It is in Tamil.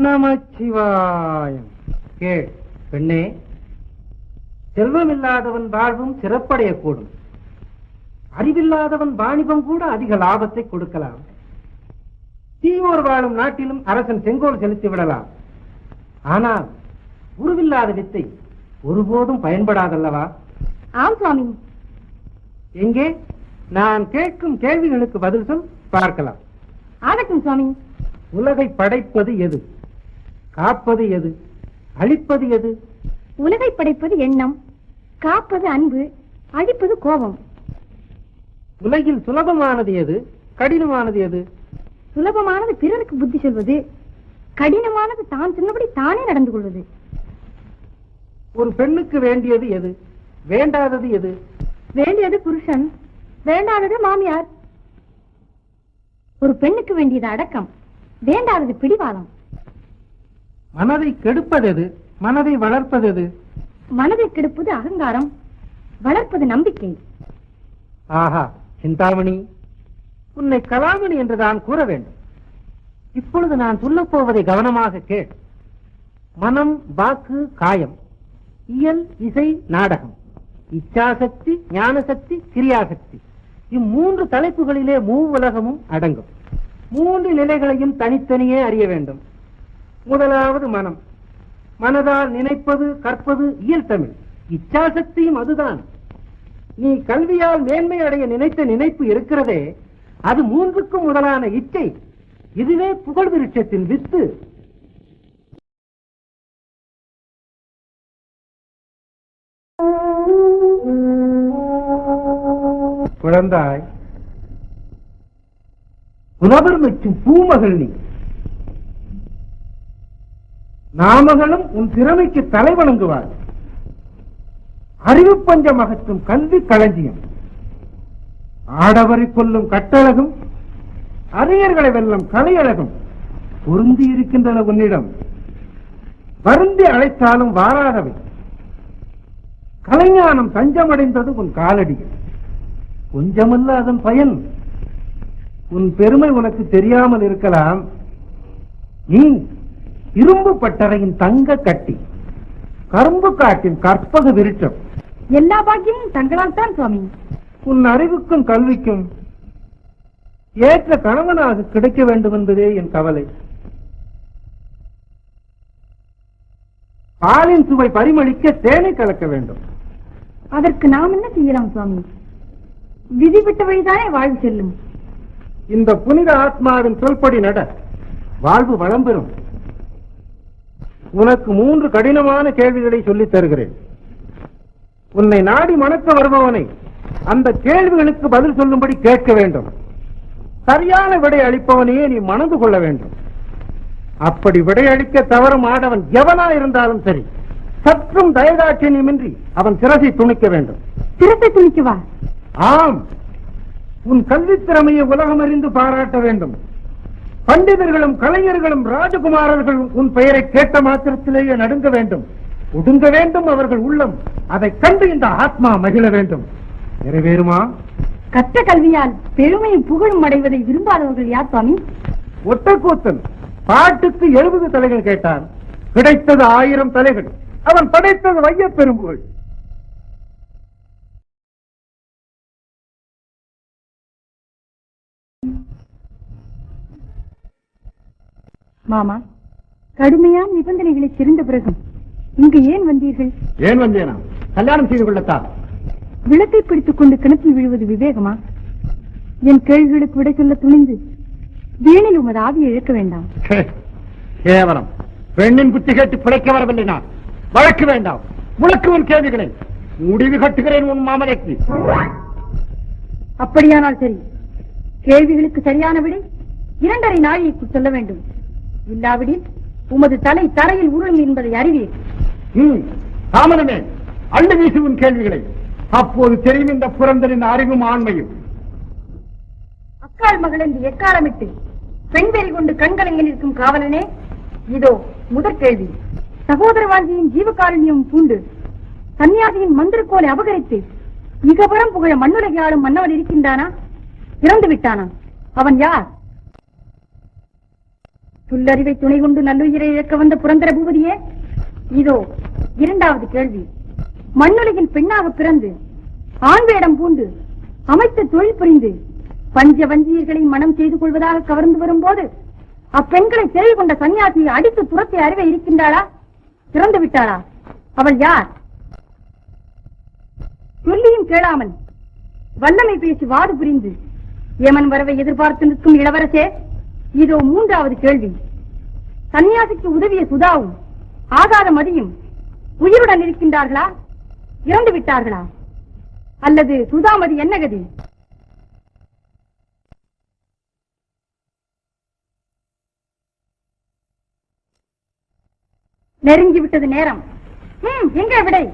நமச்சிவாயம். கேள் பெண்ணே, செல்வமில்லாதவன் வாழ்வும் சிறப்படையக்கூடும். அறிவில்லாதவன் வாணிபம் கூட அதிக லாபத்தை கொடுக்கலாம். தீயோர் வாழும் நாட்டிலும் அரசன் செங்கோல் செலுத்தி விடலாம். ஆனால் உருவில்லாத வித்தை ஒருபோதும் பயன்படாதல்லவா? ஆம் சுவாமி. எங்கே நான் கேட்கும் கேள்விகளுக்கு பதில் சொல், பார்க்கலாம். ஆகட்டும் சுவாமி. உலகை படைப்பது எது? காப்பது எது? அழிப்பது எது? உலகை படைப்பது எண்ணம், காப்பது அன்பு, அழிப்பது கோபம். உலகில் சுலபமானது எது? கடினமானது எது? சுலபமானது பிறருக்கு புத்தி சொல்வது, கடினமானது தான் சொன்னபடி தானே நடந்து கொள்வது. ஒரு பெண்ணுக்கு வேண்டியது எது? வேண்டாதது எது? வேண்டியது புருஷன், வேண்டாதது மாமியார். ஒரு பெண்ணுக்கு வேண்டியது அடக்கம், வேண்டாதது பிடிவாதம். மனதை கெடுப்பது எது? மனதை வளர்ப்பது எது? மனதை கெடுப்பது அகங்காரம், வளர்ப்பது நம்பிக்கை. ஆஹா சிந்தாமணி, உன்னை கலாமணி என்று நான் கூற வேண்டும். இப்பொழுது நான் சொல்லப் போவதை கவனமாக கேள். மனம், வாக்கு, காயம், இயல், இசை, நாடகம், இச்சாசக்தி, ஞானசக்தி, கிரியாசக்தி, இம்மூன்று தலைப்புகளிலே மூவுலகமும் அடங்கும். மூன்று நிலைகளையும் தனித்தனியே அறிய வேண்டும். முதலாவது மனம். மனதால் நினைப்பது, கற்பது இயல் தமிழ். இச்சாசக்தியும் அதுதான். நீ கல்வியால் மேன்மை அடைய நினைத்த நினைப்பு இருக்கிறதே, அது மூன்றுக்கும் முதலான இச்சை. இதுவே புகழ் விருட்சத்தின் வித்து. குழந்தாய், புலவர் மெச்சும் பூமகள் நீ. நாமகளும் உன் திறமைக்கு தலை வணங்குவார். அறிவு பஞ்சம் அகற்றும் கல்வி களஞ்சியம். ஆடவரை கொல்லும் கட்டழகும், அறிஞர்களை வெல்லும் கலையழகும் பொருந்தி இருக்கின்றன உன்னிடம். வருந்தி அழைத்தாலும் வாராதவை. கலைஞானம் தஞ்சமடைந்தது உன் காலடியில். கொஞ்சமல்ல அதன் பயன். உன் பெருமை உனக்கு தெரியாமல் இருக்கலாம். நீ இரும்பு பட்டறையின் தங்க கட்டி, கரும்பு காட்டின் கற்பக விருட்சம். எல்லா பாக்கியமும் தங்களால் தான் சுவாமி. உன் அறிவுக்கும் கல்விக்கும் ஏற்ற கணவனாக கிடைக்க வேண்டும் என்பதே என் கவலை. பாலின் சுவை பரிமளிக்க தேனை கலக்க வேண்டும். அதற்கு நாம் என்ன செய்யலாம் சுவாமி? விதிவிட்ட வழிதானே வாழ்வு செல்லும். இந்த புனித ஆத்மாவின் சொல்படி நட, வாழ்வு வளம் பெறும். உனக்கு 3 கடினமான கேள்விகளை சொல்லித் தருகிறேன். உன்னை நாடி மணக்க வருபவனை அந்த கேள்விகளுக்கு பதில் சொல்லும்படி கேட்க வேண்டும். சரியான விடை அளிப்பவனையே நீ மணந்து கொள்ள வேண்டும். அப்படி விடையளிக்க தவறும் ஆடவன் எவனா இருந்தாலும் சரி, சற்றும் தயதாட்சியமின்றி அவன் சிரசை துணிக்க வேண்டும். சிரசை துணிக்குவா? ஆம், உன் கல்வி திறமையை உலகம் அறிந்து பாராட்ட வேண்டும். பண்டிதர்களும் கலைஞர்களும் ராஜகுமாரர்களும் உன் பெயரை கேட்ட மாத்திரத்திலேயே நடுங்க வேண்டும், ஒடுங்க வேண்டும் அவர்கள் உள்ளம். அதை கண்டு இந்த ஆத்மா மகிழ வேண்டும். நிறைவேறுமா? கற்ற கல்வியால் பெருமையும் புகழும் அடைவதை விரும்பாதவர்கள் யார் சுவாமி? ஒட்டக்கூத்தன் பாட்டுக்கு 70 தலைகள் கேட்டான், கிடைத்தது 1000 தலைகள். அவன் படைத்தது வையப் பெரும்புகள். மாமா, கடுமையான நிபந்தனைகளை தெரிந்த பிறகும் இங்கு ஏன் வந்தீர்கள்? ஏன் வந்தேனா? கல்யாணம் செய்து கொள்ளத்தான். விளக்கை பிடித்துக் கொண்டு கிணற்றில் விழுவது விவேகமா? என் கேள்விகளுக்கு விடை சொல்ல துணிந்து வீணில் உமது ஆவியை இழக்க வேண்டாம். கேவலம். பெண்ணின் புத்தி கேட்டு பிழைக்க வரவில்லை நான். வழக்கு வேண்டாம். முழக்கு உன் கேள்விகளை. முடிவு கட்டுகிறேன் உன் மாமலைக்கு. அப்படியானால் சரி, கேள்விகளுக்கு சரியான விடை 2.5 நாழிகைக்கு சொல்ல வேண்டும். இல்லாவிடில் உமது தலை தரையில் உருளும் என்பதை அறிவீர். தாமதமே, அள்ளு வீசு உன் கேள்விகளை. அப்போது தெரியும் இந்த புரந்தரின் அறிவும் ஆண்மையும். அக்காள் மகள் என்று எக்காலமிட்டு பெண்வெறி கொண்டு கண்கலங்கில் இருக்கும் காவலனே, இதோ முதற் கேள்வி. சகோதர வாழ்க்கையின் ஜீவகாரணியும் பூண்டு சன்னியாசியின் மந்திரக்கோலை அபகரித்து மிகபுறம் புகழ மண்ணுலகை ஆளும் மன்னவன் இருக்கின்றானா? இறந்து விட்டானா? அவன் யார்? சொல்லறிவை துணை கொண்டு நல்லுயிரை இழக்க வந்த புரந்தர பூபதியே, இதோ இரண்டாவது கேள்வி. மண்ணுலகின் பெண்ணாக பிறந்து ஆண் வேடம் பூண்டு அமைத்த தொழில் புரிந்து பஞ்ச வஞ்சியர்களை மனம் செய்து கொள்வதாக கவர்ந்து வரும்போது அப்பெண்களை சிறை கொண்ட சன்னியாசியை அடித்து துரத்தி அறிவை இருக்கின்றாளா, திறந்து விட்டாளா? அவள் யார்? சொல்லியும் கேளாமல் வல்லமை பேசி வாது புரிந்து ஏமன் வரவை எதிர்பார்த்து நிற்கும் இளவரசே, இதோ மூன்றாவது கேள்வி. சன்னியாசிக்கு உதவிய சுதாவும் ஆகாத மதியும் உயிருடன் இருக்கின்றார்களா, இறந்து விட்டார்களா? அல்லது சுதாமதி என்ன கதி? நெருங்கிவிட்டது நேரம். எங்கே விடை?